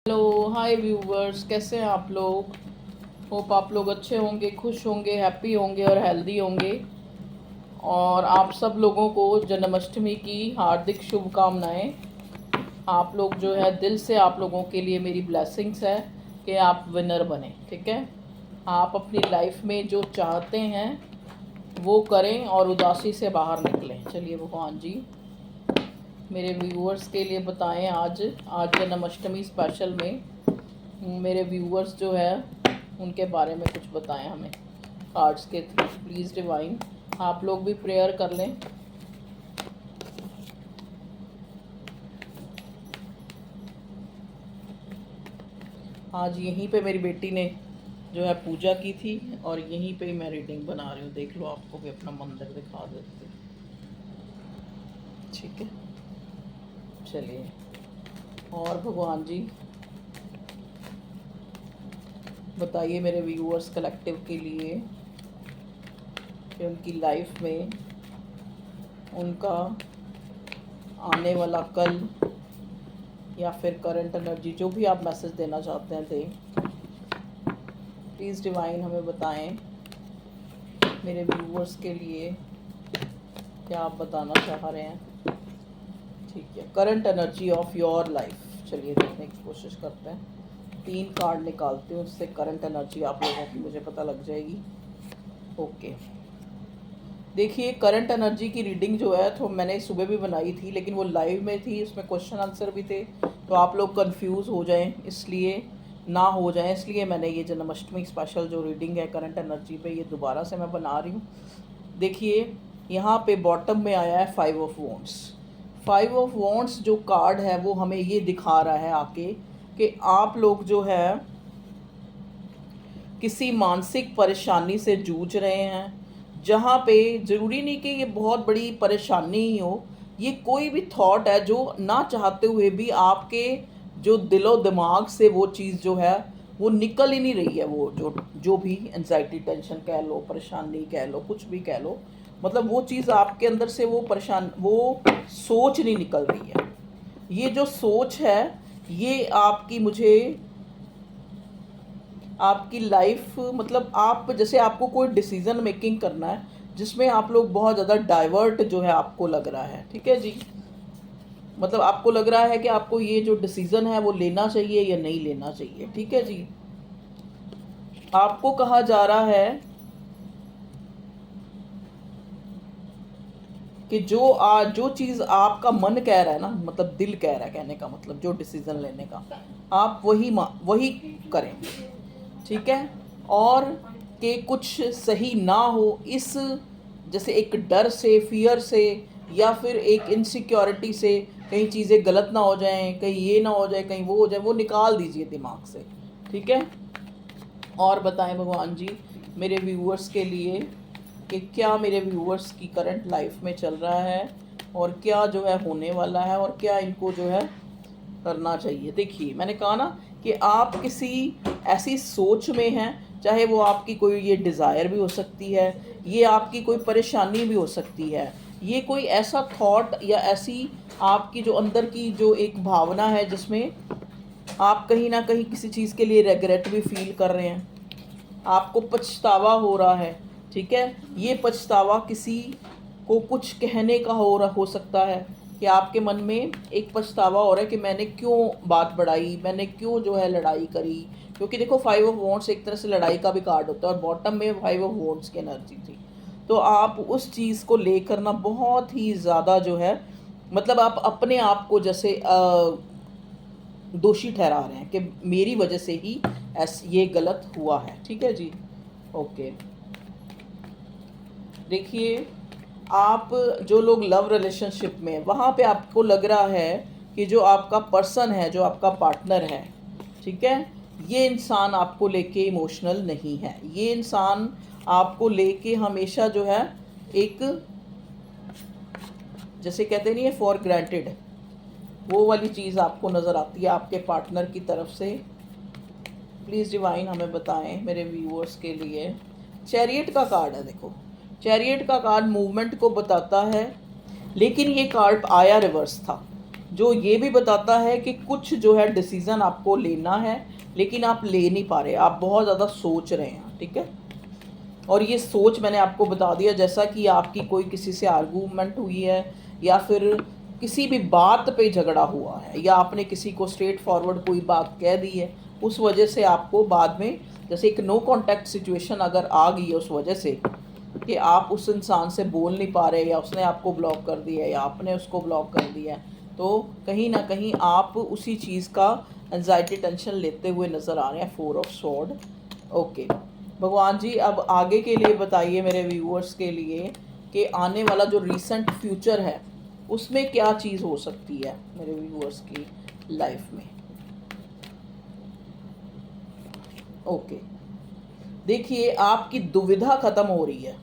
Hello hi viewers, कैसे हैं आप लोग। होप आप लोग अच्छे होंगे, खुश होंगे, हैप्पी होंगे और हेल्दी होंगे। और आप सब लोगों को जन्माष्टमी की हार्दिक शुभकामनाएं। आप लोग जो है दिल से आप लोगों के लिए मेरी ब्लेसिंग्स है कि आप विनर बने। ठीक है, आप अपनी लाइफ में जो चाहते हैं वो करें और उदासी से बाहर निकलें। चलिए भगवान जी मेरे व्यूअर्स के लिए बताएं। आज जन्माष्टमी स्पेशल में मेरे व्यूअर्स जो है उनके बारे में कुछ बताएं हमें कार्ड्स के थ्रू। प्लीज़ डिवाइन आप लोग भी प्रेयर कर लें। आज यहीं पे मेरी बेटी ने जो है पूजा की थी और यहीं पे ही मैं रीडिंग बना रही हूँ। देख लो, आपको भी अपना मंदिर दिखा देती हूँ। ठीक है, चलिए। और भगवान जी बताइए मेरे व्यूअर्स कलेक्टिव के लिए कि उनकी लाइफ में उनका आने वाला कल या फिर करंट एनर्जी, जो भी आप मैसेज देना चाहते हैं दें। प्लीज़ डिवाइन हमें बताएं मेरे व्यूअर्स के लिए क्या आप बताना चाह रहे हैं। ठीक है, current energy of your life. चलिए देखने की कोशिश करते हैं। 3 कार्ड निकालती हूँ, उससे करंट एनर्जी आप लोगों की मुझे पता लग जाएगी। ओके, देखिए करंट एनर्जी की रीडिंग जो है तो मैंने सुबह भी बनाई थी, लेकिन वो लाइव में थी, उसमें क्वेश्चन आंसर भी थे, तो आप लोग कंफ्यूज हो जाएं, इसलिए ना हो जाएं, इसलिए मैंने ये जन्माष्टमी स्पेशल जो रीडिंग है करंट एनर्जी पे, ये दोबारा से मैं बना रही हूँ। देखिए यहाँ पे बॉटम में आया है 5 ऑफ वॉन्ड्स। 5 ऑफ वॉन्ड्स जो कार्ड है वो हमें ये दिखा रहा है आके कि आप लोग जो है किसी मानसिक परेशानी से जूझ रहे हैं, जहाँ पे ज़रूरी नहीं कि ये बहुत बड़ी परेशानी ही हो। ये कोई भी थॉट है जो ना चाहते हुए भी आपके जो दिलो दिमाग से वो चीज़ जो है वो निकल ही नहीं रही है। वो जो भी एंजाइटी, टेंशन कह लो, परेशानी कह लो, कुछ भी कह लो, मतलब वो चीज़ आपके अंदर से वो सोच नहीं निकल रही है। ये जो सोच है ये आपकी लाइफ, मतलब आप जैसे आपको कोई डिसीज़न मेकिंग करना है जिसमें आप लोग बहुत ज़्यादा डाइवर्ट जो है आपको लग रहा है। ठीक है जी, मतलब आपको लग रहा है कि आपको ये जो डिसीज़न है वो लेना चाहिए या नहीं लेना चाहिए। ठीक है जी, आपको कहा जा रहा है कि जो चीज़ आपका मन कह रहा है ना, मतलब दिल कह रहा है, कहने का मतलब जो डिसीज़न लेने का, आप वही करें। ठीक है, और कि कुछ सही ना हो इस, जैसे एक डर से, फियर से, या फिर एक इनसिक्योरिटी से, कहीं चीज़ें गलत ना हो जाएं, कहीं ये ना हो जाए, कहीं वो हो जाए, वो निकाल दीजिए दिमाग से। ठीक है, और बताएं भगवान जी मेरे व्यूअर्स के लिए कि क्या मेरे व्यूअर्स की करंट लाइफ में चल रहा है और क्या जो है होने वाला है और क्या इनको जो है करना चाहिए। देखिए मैंने कहा ना कि आप किसी ऐसी सोच में हैं, चाहे वो आपकी कोई ये डिज़ायर भी हो सकती है, ये आपकी कोई परेशानी भी हो सकती है, ये कोई ऐसा थॉट या ऐसी आपकी जो अंदर की जो एक भावना है जिसमें आप कहीं ना कहीं किसी चीज़ के लिए रेग्रेट भी फील कर रहे हैं, आपको पछतावा हो रहा है। ठीक है, ये पछतावा किसी को कुछ कहने का हो सकता है कि आपके मन में एक पछतावा हो रहा है कि मैंने क्यों बात बढ़ाई, मैंने क्यों जो है लड़ाई करी। क्योंकि देखो 5 ऑफ वॉन्ड्स एक तरह से लड़ाई का भी कार्ड होता है और बॉटम में 5 ऑफ वॉन्ड्स की एनर्जी थी। तो आप उस चीज़ को लेकर ना बहुत ही ज़्यादा जो है, मतलब आप अपने आप को जैसे दोषी ठहरा रहे हैं कि मेरी वजह से ही ये गलत हुआ है। ठीक है जी, ओके। देखिए आप जो लोग लव रिलेशनशिप में, वहाँ पे आपको लग रहा है कि जो आपका पर्सन है, जो आपका पार्टनर है, ठीक है, ये इंसान आपको लेके इमोशनल नहीं है। ये इंसान आपको लेके हमेशा जो है एक, जैसे कहते नहीं है फॉर ग्रांटेड, वो वाली चीज़ आपको नज़र आती है आपके पार्टनर की तरफ से। प्लीज़ डिवाइन हमें बताएं मेरे व्यूअर्स के लिए। चैरियट का कार्ड है, देखो चैरियट का कार्ड मूवमेंट को बताता है, लेकिन ये कार्ड आया रिवर्स था। जो ये भी बताता है कि कुछ जो है डिसीज़न आपको लेना है, लेकिन आप ले नहीं पा रहे, आप बहुत ज़्यादा सोच रहे हैं, ठीक है। और ये सोच मैंने आपको बता दिया, जैसा कि आपकी कोई किसी से आर्गूमेंट हुई है, या फिर किसी भी बात पे झगड़ा हुआ है, या आपने किसी को स्ट्रेट फॉरवर्ड कोई बात कह दी है, उस वजह से आपको बाद में जैसे एक नो कॉन्टैक्ट सिचुएशन अगर आ गई है उस वजह से कि आप उस इंसान से बोल नहीं पा रहे, या उसने आपको ब्लॉक कर दिया है या आपने उसको ब्लॉक कर दिया है, तो कहीं ना कहीं आप उसी चीज़ का एंजाइटी टेंशन लेते हुए नज़र आ रहे हैं। 4 ऑफ स्वॉर्ड। ओके भगवान जी, अब आगे के लिए बताइए मेरे व्यूअर्स के लिए कि आने वाला जो रीसेंट फ्यूचर है उसमें क्या चीज़ हो सकती है मेरे व्यूअर्स की लाइफ में। ओके देखिए, आपकी दुविधा ख़त्म हो रही है।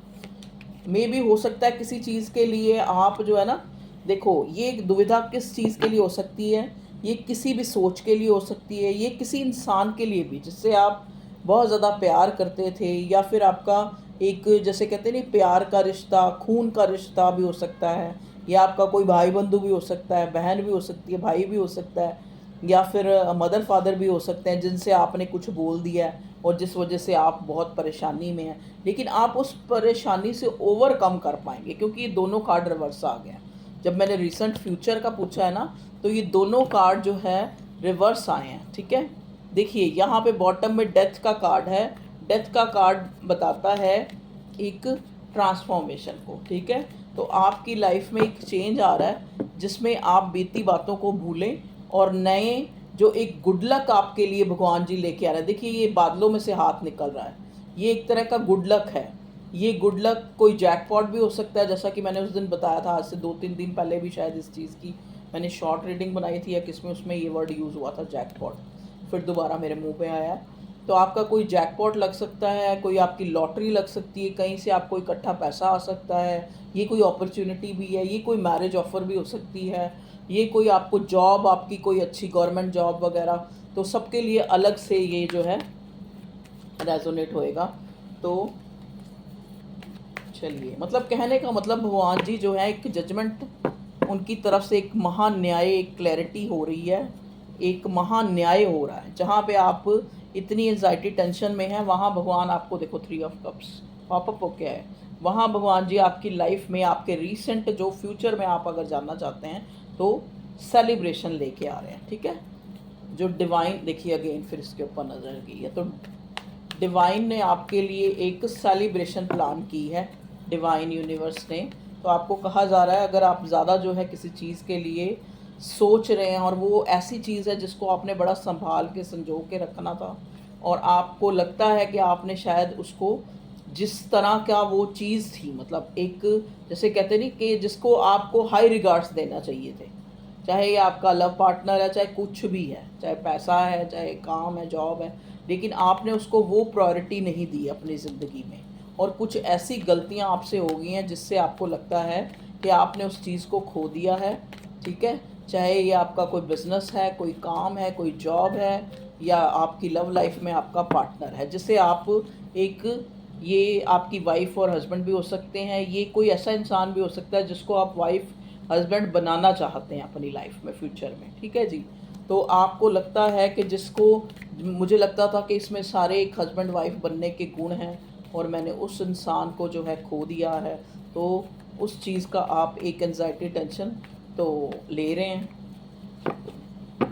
मे भी हो सकता है किसी चीज़ के लिए आप जो है ना, देखो ये दुविधा किस चीज़ के लिए हो सकती है, ये किसी भी सोच के लिए हो सकती है, ये किसी इंसान के लिए भी जिससे आप बहुत ज़्यादा प्यार करते थे, या फिर आपका एक जैसे कहते हैं नहीं प्यार का रिश्ता, खून का रिश्ता भी हो सकता है, या आपका कोई भाई बंधु भी हो सकता है, बहन भी हो सकती है, भाई भी हो सकता है, या फिर मदर फादर भी हो सकते हैं जिनसे आपने कुछ बोल दिया है और जिस वजह से आप बहुत परेशानी में हैं, लेकिन आप उस परेशानी से ओवरकम कर पाएंगे क्योंकि ये दोनों कार्ड रिवर्स आ गए हैं। जब मैंने रिसेंट फ्यूचर का पूछा है ना, तो ये दोनों कार्ड जो है रिवर्स आए हैं, ठीक है। देखिए यहाँ पे बॉटम में डेथ का कार्ड है। डेथ का कार्ड बताता है एक ट्रांसफॉर्मेशन को, ठीक है। तो आपकी लाइफ में एक चेंज आ रहा है जिसमें आप बीती बातों को भूलें और नए जो एक गुड लक आपके लिए भगवान जी लेके आ रहे हैं। देखिए ये बादलों में से हाथ निकल रहा है, ये एक तरह का गुड लक है। ये गुड लक कोई जैकपॉट भी हो सकता है, जैसा कि मैंने उस दिन बताया था, आज से 2-3 दिन पहले भी शायद इस चीज़ की मैंने शॉर्ट रीडिंग बनाई थी या किसमें, उसमें ये वर्ड यूज़ हुआ था जैकपॉट, फिर दोबारा मेरे मुंह पे आया। तो आपका कोई जैकपॉट लग सकता है, कोई आपकी लॉटरी लग सकती है, कहीं से आपको इकट्ठा पैसा आ सकता है, ये कोई अपॉर्चुनिटी भी है, ये कोई मैरिज ऑफर भी हो सकती है, ये कोई आपको जॉब, आपकी कोई अच्छी गवर्नमेंट जॉब वगैरह, तो सबके लिए अलग से ये जो है रेजोनेट होएगा। तो चलिए, मतलब कहने का मतलब भगवान जी जो है एक जजमेंट उनकी तरफ से, एक महान न्याय, एक क्लैरिटी हो रही है, एक महान न्याय हो रहा है। जहाँ पे आप इतनी एंजाइटी टेंशन में हैं, वहाँ भगवान आपको देखो 3 ऑफ कप्स पॉपअप हो क्या है, वहाँ भगवान जी आपकी लाइफ में आपके रीसेंट जो फ्यूचर में आप अगर जानना चाहते हैं तो सेलिब्रेशन लेके आ रहे हैं, ठीक है। जो डिवाइन, देखिए अगेन फिर इसके ऊपर नज़र गई है, तो डिवाइन ने आपके लिए एक सेलिब्रेशन प्लान की है, डिवाइन यूनिवर्स ने। तो आपको कहा जा रहा है अगर आप ज़्यादा जो है किसी चीज़ के लिए सोच रहे हैं और वो ऐसी चीज़ है जिसको आपने बड़ा संभाल के संजो के रखना था, और आपको लगता है कि आपने शायद उसको जिस तरह का वो चीज़ थी, मतलब एक जैसे कहते नहीं कि जिसको आपको हाई रिगार्ड्स देना चाहिए थे, चाहे ये आपका लव पार्टनर है, चाहे कुछ भी है, चाहे पैसा है, चाहे काम है, जॉब है, लेकिन आपने उसको वो प्रायोरिटी नहीं दी अपनी ज़िंदगी में, और कुछ ऐसी गलतियां आपसे हो गई हैं जिससे आपको लगता है कि आपने उस चीज़ को खो दिया है, ठीक है। चाहे ये आपका कोई बिज़नेस है, कोई काम है, कोई जॉब है, या आपकी लव लाइफ में आपका पार्टनर है जिससे आप एक, ये आपकी वाइफ और हस्बैंड भी हो सकते हैं, ये कोई ऐसा इंसान भी हो सकता है जिसको आप वाइफ हस्बैंड बनाना चाहते हैं अपनी लाइफ में फ्यूचर में, ठीक है जी। तो आपको लगता है कि जिसको, मुझे लगता था कि इसमें सारे एक हस्बैंड वाइफ बनने के गुण हैं और मैंने उस इंसान को जो है खो दिया है, तो उस चीज़ का आप एक एंजाइटी टेंशन तो ले रहे हैं।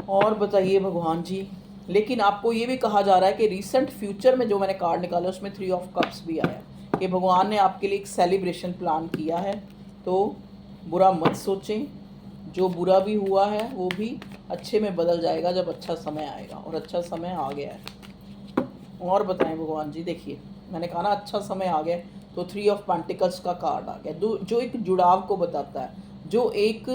और बताइए भगवान जी, लेकिन आपको ये भी कहा जा रहा है कि रीसेंट फ्यूचर में जो मैंने कार्ड निकाला उसमें 3 ऑफ कप्स भी आया कि भगवान ने आपके लिए एक सेलिब्रेशन प्लान किया है। तो बुरा मत सोचें, जो बुरा भी हुआ है वो भी अच्छे में बदल जाएगा जब अच्छा समय आएगा, और अच्छा समय आ गया है। और बताएं भगवान जी, देखिए मैंने कहा ना अच्छा समय आ गया, तो 3 ऑफ पेंटिकल्स का कार्ड आ गया जो एक जुड़ाव को बताता है, जो एक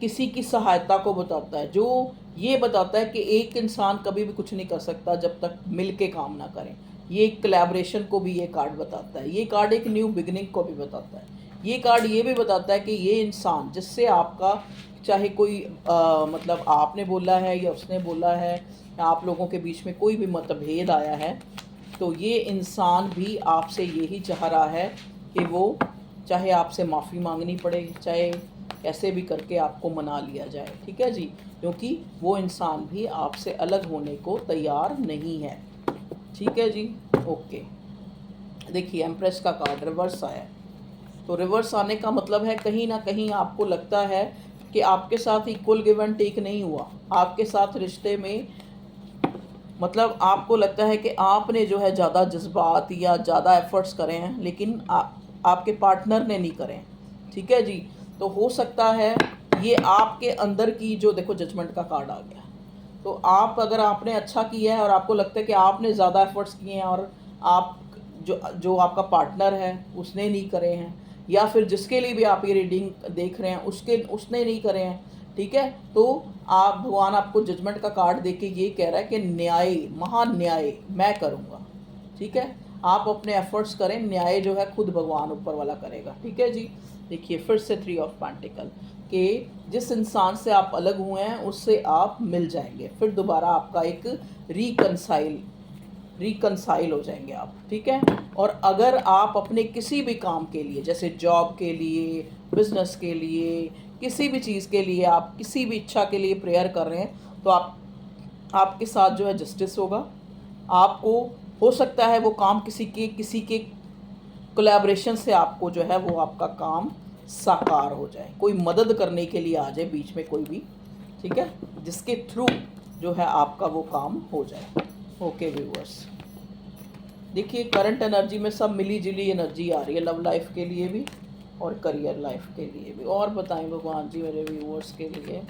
किसी की सहायता को बताता है, जो ये बताता है कि एक इंसान कभी भी कुछ नहीं कर सकता जब तक मिल के काम ना करें। ये एक कोलैबोरेशन को भी ये कार्ड बताता है, ये कार्ड एक न्यू बिगनिंग को भी बताता है। ये कार्ड ये भी बताता है कि ये इंसान जिससे आपका, चाहे कोई मतलब आपने बोला है या उसने बोला है, या आप लोगों के बीच में कोई भी मतभेद आया है, तो ये इंसान भी आपसे यही चाह रहा है कि वो, चाहे आपसे माफ़ी मांगनी पड़े, चाहे कैसे भी करके आपको मना लिया जाए, ठीक है जी, क्योंकि वो इंसान भी आपसे अलग होने को तैयार नहीं है, ठीक है जी। ओके, देखिए एम्प्रेस का कार्ड रिवर्स आया, तो रिवर्स आने का मतलब है कहीं ना कहीं आपको लगता है कि आपके साथ इक्वल गिव एंड टेक नहीं हुआ, आपके साथ रिश्ते में मतलब आपको लगता है कि आपने जो है ज़्यादा जज्बात या ज़्यादा एफर्ट्स करे हैं, लेकिन आपके पार्टनर ने नहीं करे हैं, ठीक है जी। तो हो सकता है ये आपके अंदर की जो, देखो जजमेंट का कार्ड आ गया, तो आप अगर आपने अच्छा किया है और आपको लगता है कि आपने ज़्यादा एफर्ट्स किए हैं और आप जो जो आपका पार्टनर है उसने नहीं करे हैं, या फिर जिसके लिए भी आप ये रीडिंग देख रहे हैं उसने नहीं करे हैं, ठीक है, तो आप भगवान आपको जजमेंट का कार्ड देके ये कह रहा है कि न्याय, महान्याय मैं करूँगा, ठीक है। आप अपने एफर्ट्स करें, न्याय जो है खुद भगवान ऊपर वाला करेगा, ठीक है जी। देखिए फिर से 3 ऑफ पेंटिकल कि जिस इंसान से आप अलग हुए हैं उससे आप मिल जाएंगे, फिर दोबारा आपका एक रिकनसाइल हो जाएंगे आप, ठीक है। और अगर आप अपने किसी भी काम के लिए, जैसे जॉब के लिए, बिजनेस के लिए, किसी भी चीज़ के लिए, आप किसी भी इच्छा के लिए प्रेयर कर रहे हैं, तो आपके साथ जो है जस्टिस होगा। आपको हो सकता है वो काम किसी के कोलैबोरेशन से आपको जो है वो आपका काम साकार हो जाए, कोई मदद करने के लिए आ जाए बीच में कोई भी, ठीक है, जिसके थ्रू जो है आपका वो काम हो जाए। ओके व्यूअर्स, देखिए करंट एनर्जी में सब मिली जुली एनर्जी आ रही है, लव लाइफ के लिए भी और करियर लाइफ के लिए भी। और बताएं भगवान जी मेरे व्यूअर्स के लिए।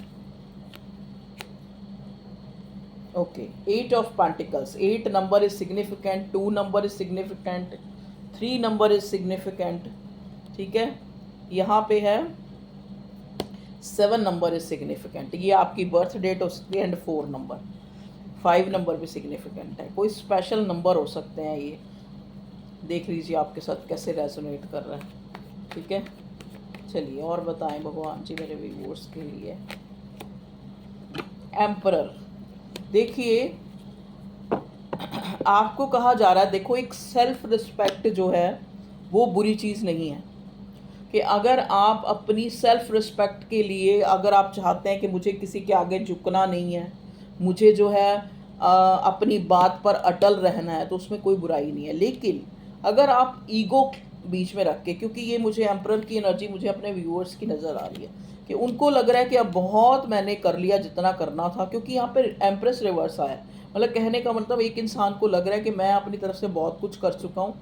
Okay, 8 of pentacles, 8 number is significant, 2 number is significant, 3 number is significant, ठीक है। यहाँ पे है 7 नंबर इज सिग्निफिकेंट, ये आपकी बर्थ डेट हो सकती है, एंड 4 नंबर, 5 नंबर भी सिग्निफिकेंट है, कोई स्पेशल नंबर हो सकते हैं, ये देख लीजिए आपके साथ कैसे रेजोनेट कर रहा है, ठीक है। चलिए और बताएं भगवान जी मेरे व्यूअर्स के लिए। एम्परर, देखिए आपको कहा जा रहा है, देखो एक सेल्फ रिस्पेक्ट जो है वो बुरी चीज़ नहीं है, कि अगर आप अपनी सेल्फ रिस्पेक्ट के लिए, अगर आप चाहते हैं कि मुझे किसी के आगे झुकना नहीं है, मुझे जो है अपनी बात पर अटल रहना है, तो उसमें कोई बुराई नहीं है। लेकिन अगर आप ईगो बीच में रख के, क्योंकि ये मुझे एम्परर की एनर्जी मुझे अपने व्यूअर्स की नज़र आ रही है कि उनको लग रहा है कि अब बहुत मैंने कर लिया जितना करना था, क्योंकि यहाँ पे एम्प्रेस रिवर्स आया, मतलब कहने का मतलब एक इंसान को लग रहा है कि मैं अपनी तरफ से बहुत कुछ कर चुका हूँ,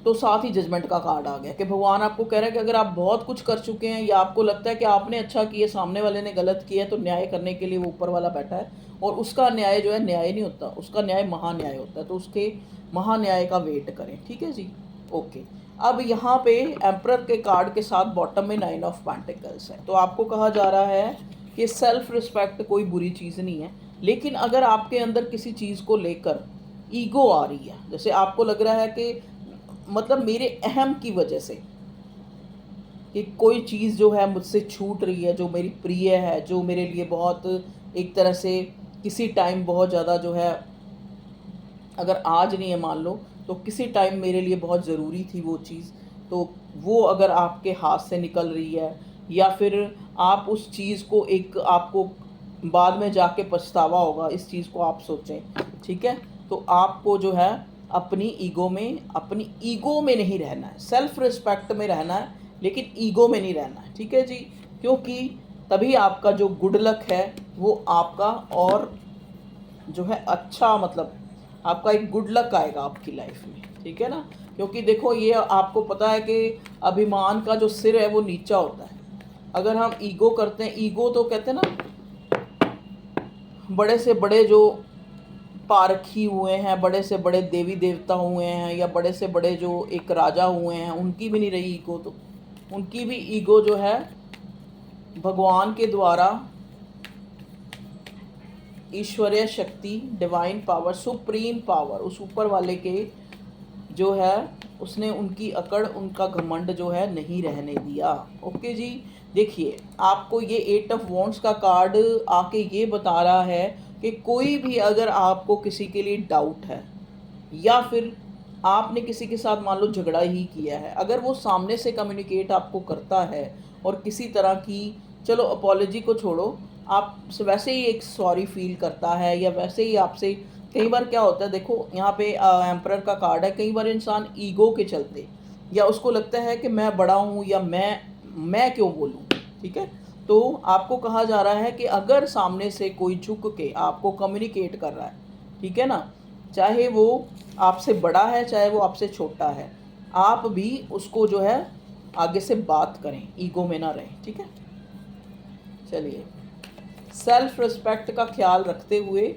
तो साथ ही जजमेंट का कार्ड आ गया कि भगवान आपको कह रहा है कि अगर आप बहुत कुछ कर चुके हैं या आपको लगता है कि आपने अच्छा किया, सामने वाले ने गलत किया, तो न्याय करने के लिए वो ऊपर वाला बैठा है, और उसका न्याय जो है न्याय नहीं होता, उसका न्याय महान्याय होता है, तो उसके महान्याय का वेट करें, ठीक है जी। ओके, अब यहाँ पे एम्परर के कार्ड के साथ बॉटम में 9 ऑफ पेंटिकल्स है, तो आपको कहा जा रहा है कि सेल्फ रिस्पेक्ट कोई बुरी चीज़ नहीं है, लेकिन अगर आपके अंदर किसी चीज़ को लेकर ईगो आ रही है, जैसे आपको लग रहा है कि मतलब मेरे अहम की वजह से कि कोई चीज़ जो है मुझसे छूट रही है, जो मेरी प्रिय है, जो मेरे लिए बहुत एक तरह से किसी टाइम बहुत ज़्यादा जो है, अगर आज नहीं है मान लो, तो किसी टाइम मेरे लिए बहुत ज़रूरी थी वो चीज़, तो वो अगर आपके हाथ से निकल रही है, या फिर आप उस चीज़ को एक आपको बाद में जाके पछतावा होगा, इस चीज़ को आप सोचें, ठीक है। तो आपको जो है अपनी ईगो में नहीं रहना है, सेल्फ रिस्पेक्ट में रहना है, लेकिन ईगो में नहीं रहना है, ठीक है जी, क्योंकि तभी आपका जो गुड लक है वो आपका और जो है अच्छा, मतलब आपका एक गुड लक आएगा आपकी लाइफ में, ठीक है ना। क्योंकि देखो ये आपको पता है कि अभिमान का जो सिर है वो नीचा होता है, अगर हम ईगो करते हैं, ईगो तो कहते हैं ना बड़े से बड़े जो पारखी हुए हैं, बड़े से बड़े देवी देवता हुए हैं, या बड़े से बड़े जो एक राजा हुए हैं, उनकी भी नहीं रही ईगो, तो उनकी भी ईगो जो है भगवान के द्वारा ईश्वरीय शक्ति, डिवाइन पावर, सुप्रीम पावर, उस ऊपर वाले के जो है उसने उनकी अकड़, उनका घमंड जो है नहीं रहने दिया। ओके जी, देखिए आपको ये 8 ऑफ वॉन्ड्स का कार्ड आके ये बता रहा है कि कोई भी अगर आपको किसी के लिए डाउट है, या फिर आपने किसी के साथ मान लो झगड़ा ही किया है, अगर वो सामने से कम्युनिकेट आपको करता है और किसी तरह की, चलो अपॉलोजी को छोड़ो, आप वैसे ही एक सॉरी फील करता है या वैसे ही आपसे, कई बार क्या होता है देखो यहाँ पे एम्परर का कार्ड है, कई बार इंसान ईगो के चलते या उसको लगता है कि मैं बड़ा हूँ या मैं क्यों बोलूँ, ठीक है। तो आपको कहा जा रहा है कि अगर सामने से कोई झुक के आपको कम्युनिकेट कर रहा है, ठीक है ना, चाहे वो आपसे बड़ा है चाहे वो आपसे छोटा है, आप भी उसको जो है आगे से बात करें, ईगो में ना रहें, ठीक है। चलिए, सेल्फ रिस्पेक्ट का ख्याल रखते हुए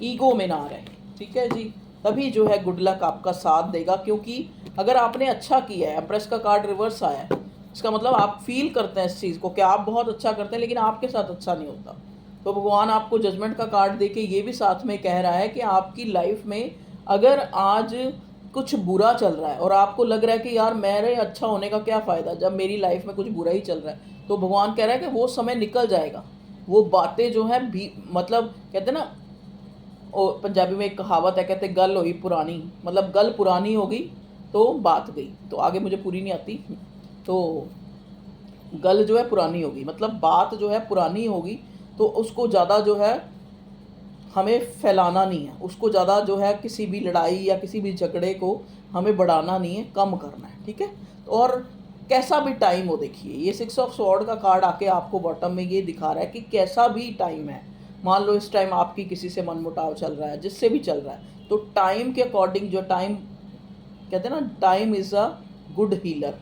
ईगो में ना रहें, ठीक है जी, तभी जो है गुड लक आपका साथ देगा। क्योंकि अगर आपने अच्छा किया है, एम्प्रेस का कार्ड रिवर्स आया है, इसका मतलब आप फील करते हैं इस चीज़ को कि आप बहुत अच्छा करते हैं लेकिन आपके साथ अच्छा नहीं होता। तो भगवान आपको जजमेंट का कार्ड देके ये भी साथ में कह रहा है कि आपकी लाइफ में अगर आज कुछ बुरा चल रहा है और आपको लग रहा है कि यार मेरे अच्छा होने का क्या फ़ायदा जब मेरी लाइफ में कुछ बुरा ही चल रहा है, तो भगवान कह रहा है कि वो समय निकल जाएगा। वो बातें जो है भी, मतलब कहते हैं ना, और पंजाबी में एक कहावत है, कहते गल हुई पुरानी, मतलब गल पुरानी होगी तो बात गई, तो आगे मुझे पूरी नहीं आती, तो गल जो है पुरानी होगी, मतलब बात जो है पुरानी होगी, तो उसको ज़्यादा जो है हमें फैलाना नहीं है, उसको ज़्यादा जो है किसी भी लड़ाई या किसी भी झगड़े को हमें बढ़ाना नहीं है, कम करना है, ठीक है। और कैसा भी टाइम हो, देखिए ये 6 ऑफ स्वॉर्ड का कार्ड आके आपको बॉटम में ये दिखा रहा है कि कैसा भी टाइम है, मान लो इस टाइम आपकी किसी से मनमुटाव चल रहा है, जिससे भी चल रहा है, तो टाइम के अकॉर्डिंग जो टाइम, कहते हैं ना, time is a good healer.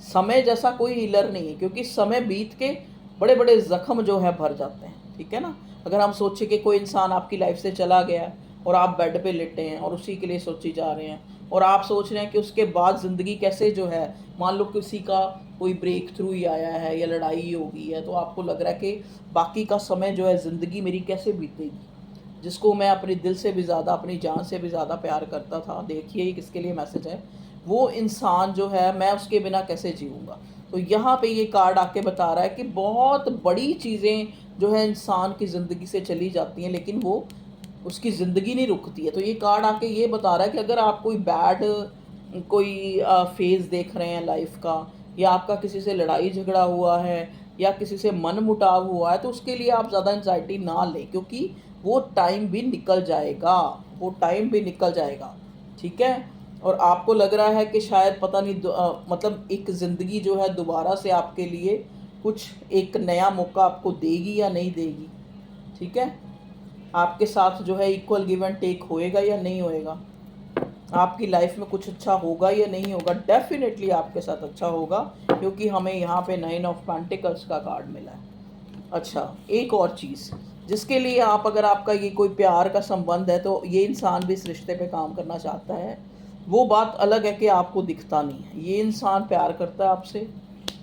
समय जैसा कोई हीलर नहीं है, क्योंकि समय बीत के बड़े बड़े जख्म जो है भर जाते हैं, ठीक है ना। अगर हम सोचें कि कोई इंसान आपकी लाइफ से चला गया है और आप बेड पे लेटे हैं और उसी के लिए सोची जा रहे हैं और आप सोच रहे हैं कि उसके बाद ज़िंदगी कैसे जो है, मान लो किसी का कोई ब्रेक थ्रू ही आया है या लड़ाई ही हो गई है, तो आपको लग रहा है कि बाकी का समय जो है ज़िंदगी मेरी कैसे बीतेगी, जिसको मैं अपने दिल से भी ज़्यादा, अपनी जान से भी ज़्यादा प्यार करता था, देखिए ये किसके लिए मैसेज है, वो इंसान जो है मैं उसके बिना कैसे जीऊँगा। तो यहाँ पे ये कार्ड आके बता रहा है कि बहुत बड़ी चीज़ें जो है इंसान की ज़िंदगी से चली जाती हैं, लेकिन वो उसकी ज़िंदगी नहीं रुकती है। तो ये कार्ड आके ये बता रहा है कि अगर आप कोई बैड कोई फेज़ देख रहे हैं लाइफ का, या आपका किसी से लड़ाई झगड़ा हुआ है या किसी से मन मुटाव हुआ है, तो उसके लिए आप ज़्यादा एंजाइटी ना लें, क्योंकि वो टाइम भी निकल जाएगा, वो टाइम भी निकल जाएगा, ठीक है। और आपको लग रहा है कि शायद पता नहीं मतलब एक ज़िंदगी जो है दोबारा से आपके लिए कुछ एक नया मौका आपको देगी या नहीं देगी, ठीक है। आपके साथ जो है इक्वल गिव एंड टेक होएगा या नहीं होएगा, आपकी लाइफ में कुछ अच्छा होगा या नहीं होगा, डेफिनेटली आपके साथ अच्छा होगा, क्योंकि हमें यहाँ पे 9 ऑफ पेंटिकल्स का कार्ड मिला है। अच्छा, एक और चीज़ जिसके लिए आप, अगर आपका ये कोई प्यार का संबंध है तो ये इंसान भी इस रिश्ते पे काम करना चाहता है, वो बात अलग है कि आपको दिखता नहीं है, ये इंसान प्यार करता है आपसे,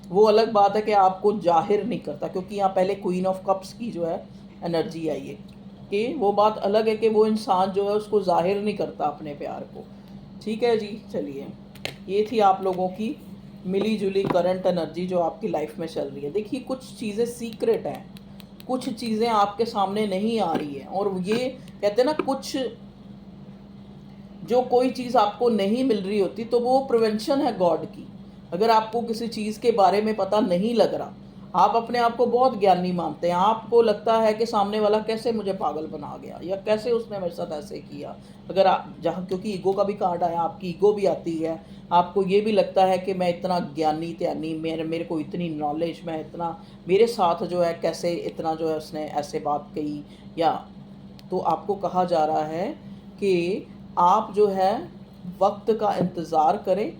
वो अलग बात है कि आपको जाहिर नहीं करता, क्योंकि यहाँ पहले क्वीन ऑफ कप्स की जो है एनर्जी आई है, कि वो बात अलग है कि वो इंसान जो है उसको जाहिर नहीं करता अपने प्यार को, ठीक है जी। चलिए, ये थी आप लोगों की मिली जुली करंट एनर्जी जो आपकी लाइफ में चल रही है। देखिए कुछ चीज़ें सीक्रेट हैं, कुछ चीज़ें आपके सामने नहीं आ रही है, और ये कहते हैं ना, कुछ जो कोई चीज़ आपको नहीं मिल रही होती तो वो प्रिवेंशन है गॉड की। अगर आपको किसी चीज़ के बारे में पता नहीं लग रहा, आप अपने आप को बहुत ज्ञानी मानते हैं, आपको लगता है कि सामने वाला कैसे मुझे पागल बना गया या कैसे उसने मेरे साथ ऐसे किया, अगर आप जहाँ, क्योंकि ईगो का भी कार्ड आया, आपकी ईगो भी आती है, आपको ये भी लगता है कि मैं इतना ज्ञानी त्यानी, मेरे को इतनी नॉलेज, मैं इतना, मेरे साथ जो है कैसे इतना जो है उसने ऐसे बात कही, या तो आपको कहा जा रहा है कि आप जो है वक्त का इंतज़ार करें,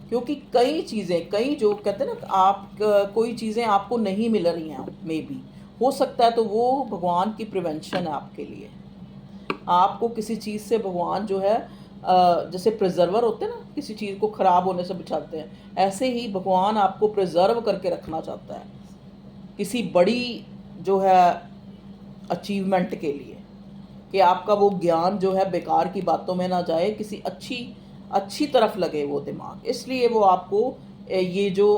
क्योंकि कई चीज़ें, कई जो कहते हैं ना, आप कोई चीज़ें आपको नहीं मिल रही हैं, मे बी हो सकता है, तो वो भगवान की प्रिवेंशन है आपके लिए। आपको किसी चीज़ से भगवान जो है जैसे प्रिजर्वर होते हैं ना, किसी चीज़ को ख़राब होने से बचाते हैं, ऐसे ही भगवान आपको प्रिजर्व करके रखना चाहता है किसी बड़ी जो है अचीवमेंट के लिए, कि आपका वो ज्ञान जो है बेकार की बातों में ना जाए, किसी अच्छी अच्छी तरफ लगे वो दिमाग, इसलिए वो आपको ये जो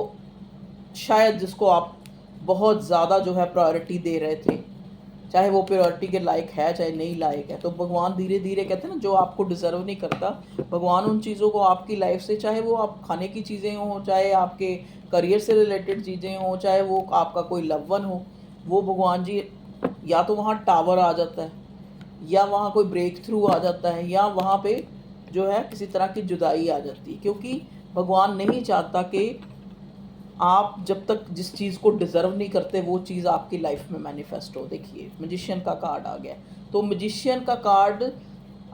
शायद जिसको आप बहुत ज़्यादा जो है प्रायोरिटी दे रहे थे, चाहे वो प्योरिटी के लायक है चाहे नहीं लायक है। तो भगवान धीरे धीरे कहते हैं ना, जो आपको डिज़र्व नहीं करता भगवान उन चीज़ों को आपकी लाइफ से, चाहे वो आप खाने की चीज़ें हों, चाहे आपके करियर से रिलेटेड चीज़ें हों, चाहे वो आपका कोई लव वन हो, वो भगवान जी या तो वहाँ टावर आ जाता है, या वहाँ कोई ब्रेक थ्रू आ जाता है, या वहाँ पे जो है किसी तरह की जुदाई आ जाती है। क्योंकि भगवान नहीं चाहता कि आप जब तक जिस चीज़ को डिज़र्व नहीं करते वो चीज़ आपकी लाइफ में मैनिफेस्ट हो। देखिए मैजिशियन का कार्ड आ गया, तो मैजिशियन का कार्ड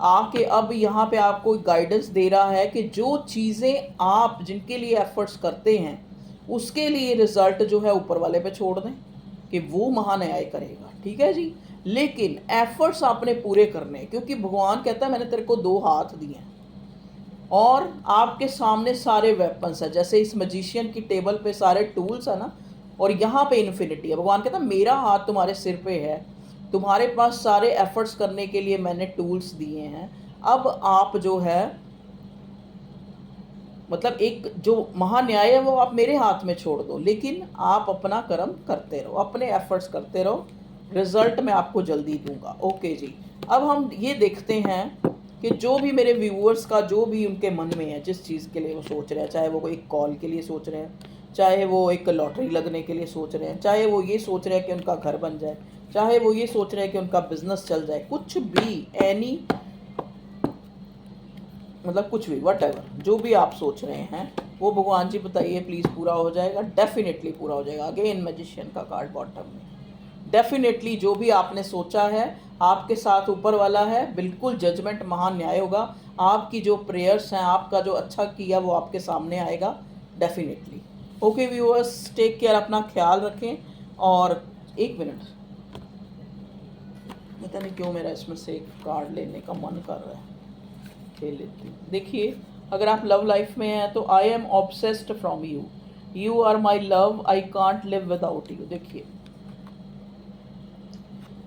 आके अब यहाँ पे आपको गाइडेंस दे रहा है कि जो चीज़ें आप जिनके लिए एफर्ट्स करते हैं उसके लिए रिजल्ट जो है ऊपर वाले पे छोड़ दें कि वो महान्याय करेगा, ठीक है जी। लेकिन एफर्ट्स आपने पूरे करने हैं, क्योंकि भगवान कहता है मैंने तेरे को 2 हाथ दिए हैं और आपके सामने सारे वेपन्स है। जैसे इस मैजिशियन की टेबल पे सारे टूल्स है ना, और यहाँ पे इन्फिनिटी है। भगवान कहता है मेरा हाथ तुम्हारे सिर पे है, तुम्हारे पास सारे एफर्ट्स करने के लिए मैंने टूल्स दिए हैं। अब आप जो है मतलब एक जो महान्याय है वो आप मेरे हाथ में छोड़ दो, लेकिन आप अपना कर्म करते रहो, अपने एफर्ट्स करते रहो, रिजल्ट मैं आपको जल्दी दूंगा। ओके जी। अब हम ये देखते हैं कि जो भी मेरे व्यूअर्स का जो भी उनके मन में है, जिस चीज़ के लिए वो सोच रहे हैं, चाहे वो एक कॉल के लिए सोच रहे हैं, चाहे वो एक लॉटरी लगने के लिए सोच रहे हैं, चाहे वो ये सोच रहे हैं कि उनका घर बन जाए, चाहे वो ये सोच रहे हैं कि उनका बिजनेस चल जाए, कुछ भी एनी मतलब कुछ भी वट जो भी आप सोच रहे हैं वो भगवान जी बताइए प्लीज़ पूरा हो जाएगा, डेफिनेटली पूरा हो जाएगा। अगेन मैजिशियन का कार्ड बॉटम में, डेफिनेटली जो भी आपने सोचा है आपके साथ ऊपर वाला है, बिल्कुल जजमेंट महान न्याय होगा। आपकी जो प्रेयर्स हैं, आपका जो अच्छा किया वो आपके सामने आएगा definitely. Okay viewers, take care, अपना ख्याल रखें। और एक मिनट, पता नहीं क्यों मेरा इसमें से एक कार्ड लेने का मन कर रहा है, ले लेती हूँ। देखिए अगर आप लव लाइफ में हैं तो I am obsessed from you, you are my love, I can't live without you. देखिए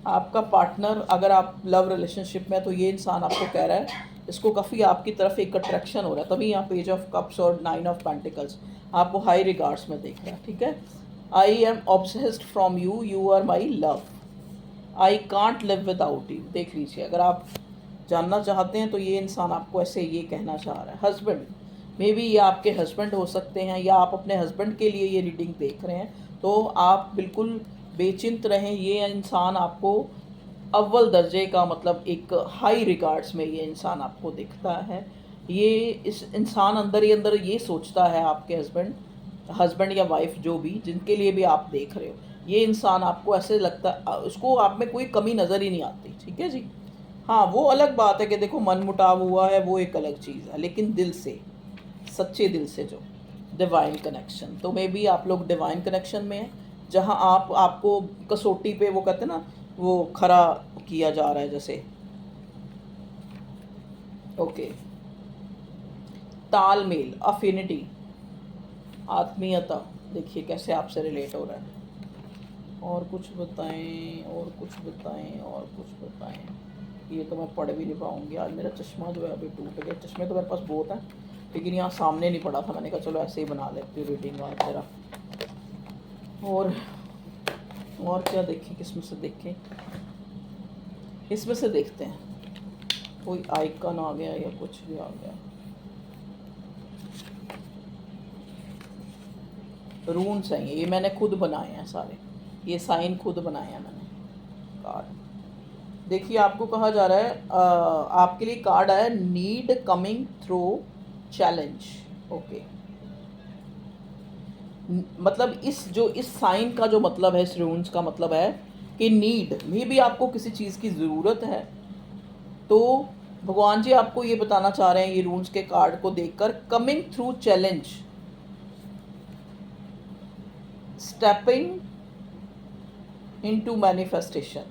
आपका पार्टनर, अगर आप लव रिलेशनशिप में, तो ये इंसान आपको कह रहा है, इसको काफ़ी आपकी तरफ एक अट्रैक्शन हो रहा है, तभी यहाँ पेज ऑफ कप्स और 9 ऑफ पेंटिकल्स आपको हाई रिगार्ड्स में देख रहा है, ठीक है। I am obsessed from you, you are my love, I can't live without you. देख लीजिए, अगर आप जानना चाहते हैं तो ये इंसान आपको ऐसे ये कहना चाह रहा है। हस्बैंड, मे बी ये आपके हस्बैंड हो सकते हैं, या आप अपने हस्बैंड के लिए ये रीडिंग देख रहे हैं, तो आप बिल्कुल बेचिंत रहें। ये इंसान आपको अव्वल दर्जे का, मतलब एक हाई रिगार्ड्स में ये इंसान आपको दिखता है। ये इस इंसान अंदर ही अंदर ये सोचता है, आपके हस्बैंड या वाइफ जो भी, जिनके लिए भी आप देख रहे हो, ये इंसान आपको ऐसे लगता है, उसको आप में कोई कमी नज़र ही नहीं आती, ठीक है जी। हाँ, वो अलग बात है कि देखो मन मुटाव हुआ है, वो एक अलग चीज़ है, लेकिन दिल से, सच्चे दिल से जो डिवाइन कनेक्शन, तो मे बी आप लोग डिवाइन कनेक्शन में हैं, जहाँ आपको कसौटी पे वो कहते हैं ना, वो खरा किया जा रहा है जैसे। ओके, तालमेल, अफिनिटी, आत्मीयता, देखिए कैसे आपसे रिलेट हो रहा है। और कुछ बताएं, और कुछ बताएं, और कुछ बताएं। ये तो मैं पढ़ भी नहीं पाऊँगी आज, मेरा चश्मा जो है अभी टूट गया। चश्मे तो मेरे पास बहुत है, लेकिन यहाँ सामने नहीं पड़ा था, मैंने कहा चलो ऐसे ही बना लेती हूँ रीडिंग आज जरा। और क्या देखें, किसमें से देखें, इसमें से देखते हैं, कोई आइकन आ गया या कुछ भी आ गया। रून्स हैं ये मैंने खुद बनाए हैं सारे, ये साइन खुद बनाए हैं मैंने। कार्ड देखिए, आपको कहा जा रहा है, आपके लिए कार्ड आया, need coming through challenge. Okay, मतलब इस साइन का जो मतलब है, इस रून्स का मतलब है कि नीड में भी आपको किसी चीज़ की ज़रूरत है, तो भगवान जी आपको ये बताना चाह रहे हैं ये रून्स के कार्ड को देखकर, coming through challenge, stepping into manifestation,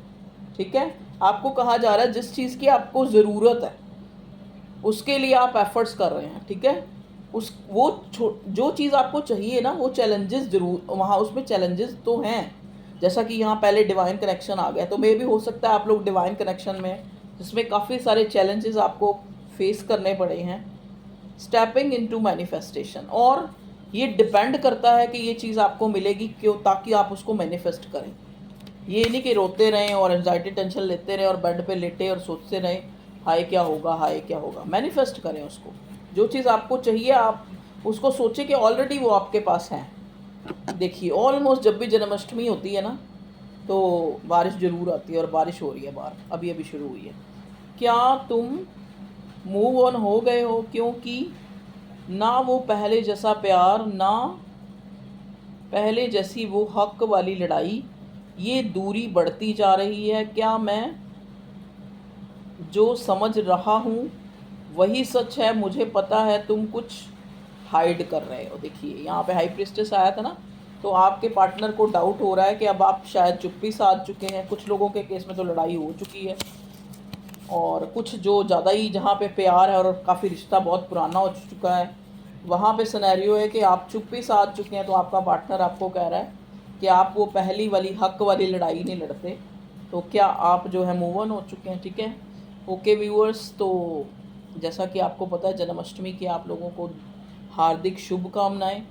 ठीक है। आपको कहा जा रहा है जिस चीज़ की आपको ज़रूरत है उसके लिए आप एफर्ट्स कर रहे हैं, ठीक है। जो चीज़ आपको चाहिए ना, वो चैलेंजेस जरूर वहाँ, उसमें चैलेंजेस तो हैं। जैसा कि यहाँ पहले डिवाइन कनेक्शन आ गया, तो मे भी हो सकता है आप लोग डिवाइन कनेक्शन में, जिसमें काफ़ी सारे चैलेंजेस आपको फेस करने पड़े हैं। स्टेपिंग इनटू मैनिफेस्टेशन, और ये डिपेंड करता है कि ये चीज़ आपको मिलेगी क्यों, ताकि आप उसको मैनिफेस्ट करें। ये नहीं कि रोते रहें और एंजाइटी टेंशन लेते रहें और बेड पे लेटे और सोचते रहें हाय क्या होगा, हाय क्या होगा। मैनिफेस्ट करें उसको, जो चीज़ आपको चाहिए आप उसको सोचें कि ऑलरेडी वो आपके पास है। देखिए ऑलमोस्ट जब भी जन्माष्टमी होती है ना तो बारिश ज़रूर आती है, और बारिश हो रही है बाहर, अभी अभी शुरू हुई है। क्या तुम मूव ऑन हो गए हो, क्योंकि ना वो पहले जैसा प्यार, ना पहले जैसी वो हक वाली लड़ाई, ये दूरी बढ़ती जा रही है। क्या मैं जो समझ रहा हूँ वही सच है, मुझे पता है तुम कुछ हाइड कर रहे हो। देखिए यहाँ पे हाई प्रिस्टेस आया था ना, तो आपके पार्टनर को डाउट हो रहा है कि अब आप शायद चुप्पी साध चुके हैं। कुछ लोगों के केस में तो लड़ाई हो चुकी है, और कुछ जो ज़्यादा ही जहाँ पे प्यार है और काफ़ी रिश्ता बहुत पुराना हो चुका है, वहाँ पे सिनेरियो है कि आप चुप्पी साध चुके हैं। तो आपका पार्टनर आपको कह रहा है कि आप वो पहली वाली हक वाली लड़ाई नहीं लड़ते। तो क्या आप जो है मूव ऑन हो चुके हैं, ठीक है। ओके व्यूअर्स, तो जैसा कि आपको पता है जन्माष्टमी की आप लोगों को हार्दिक शुभकामनाएं।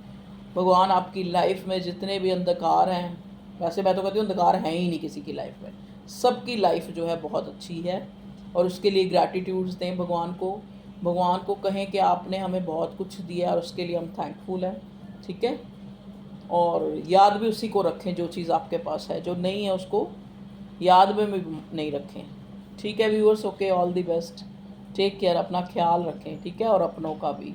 भगवान आपकी लाइफ में जितने भी अंधकार हैं, वैसे मैं तो कहती हूँ अंधकार हैं ही नहीं किसी की लाइफ में, सबकी लाइफ जो है बहुत अच्छी है, और उसके लिए ग्रैटिट्यूड्स दें भगवान को। भगवान को कहें कि आपने हमें बहुत कुछ दिया और उसके लिए हम थैंकफुल हैं, ठीक है। और याद भी उसी को रखें जो चीज़ आपके पास है, जो नहीं है उसको याद में भी नहीं रखें, ठीक है viewers. Okay, all the best, take care, अपना ख्याल रखें, ठीक है, और अपनों का भी।